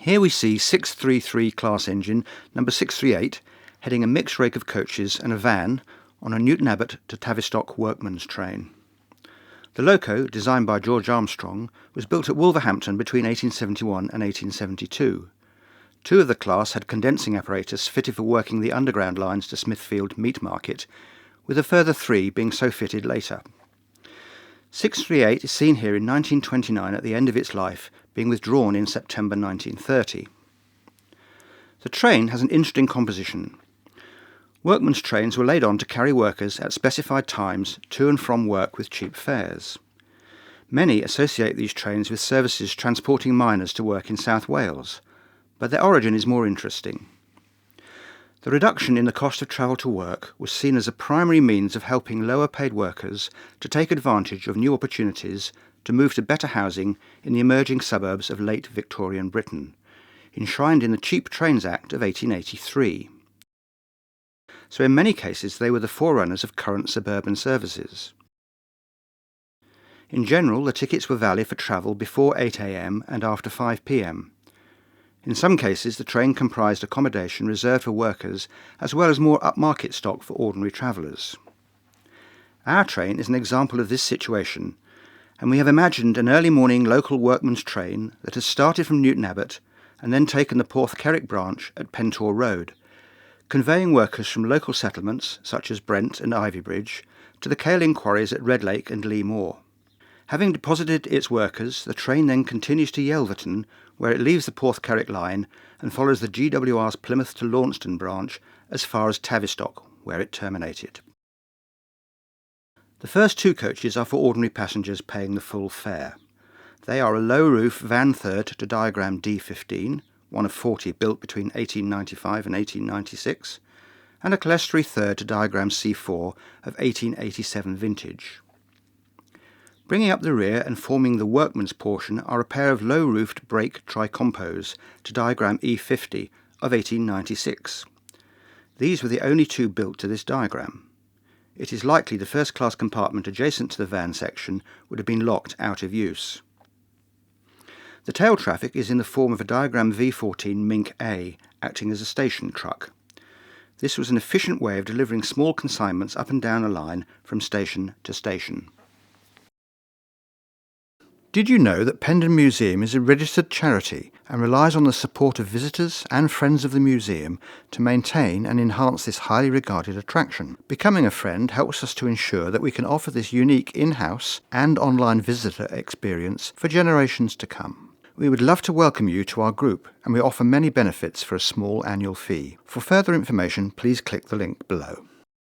Here we see 633 class engine number 638 heading a mixed rake of coaches and a van on a Newton Abbot to Tavistock Workmen's train. The loco, designed by George Armstrong, was built at Wolverhampton between 1871 and 1872. Two of the class had condensing apparatus fitted for working the underground lines to Smithfield Meat Market, with a further three being so fitted later. 638 is seen here in 1929 at the end of its life, being withdrawn in September 1930. The train has an interesting composition. Workmen's trains were laid on to carry workers at specified times to and from work with cheap fares. Many associate these trains with services transporting miners to work in South Wales, but their origin is more interesting. The reduction in the cost of travel to work was seen as a primary means of helping lower-paid workers to take advantage of new opportunities to move to better housing in the emerging suburbs of late Victorian Britain, enshrined in the Cheap Trains Act of 1883. So in many cases they were the forerunners of current suburban services. In general, the tickets were valid for travel before 8 a.m. and after 5 p.m. In some cases, the train comprised accommodation reserved for workers as well as more upmarket stock for ordinary travellers. Our train is an example of this situation, and we have imagined an early morning local workman's train that has started from Newton Abbot and then taken the Porthcerrig branch at Pentor Road, conveying workers from local settlements such as Brent and Ivybridge to the kaolin quarries at Red Lake and Lee Moor. Having deposited its workers, the train then continues to Yelverton, where it leaves the Porthcerrig line and follows the GWR's Plymouth to Launceston branch as far as Tavistock, where it terminated. The first two coaches are for ordinary passengers paying the full fare. They are a low-roof van third to diagram D15, one of 40 built between 1895 and 1896, and a clerestory third to diagram C4 of 1887 vintage. Bringing up the rear and forming the workman's portion are a pair of low-roofed brake tricompos to diagram E50 of 1896. These were the only two built to this diagram. It is likely the first-class compartment adjacent to the van section would have been locked out of use. The tail traffic is in the form of a diagram V14 Mink A, acting as a station truck. This was an efficient way of delivering small consignments up and down a line from station to station. Did you know that Pendon Museum is a registered charity and relies on the support of visitors and friends of the museum to maintain and enhance this highly regarded attraction? Becoming a friend helps us to ensure that we can offer this unique in-house and online visitor experience for generations to come. We would love to welcome you to our group, and we offer many benefits for a small annual fee. For further information, please click the link below.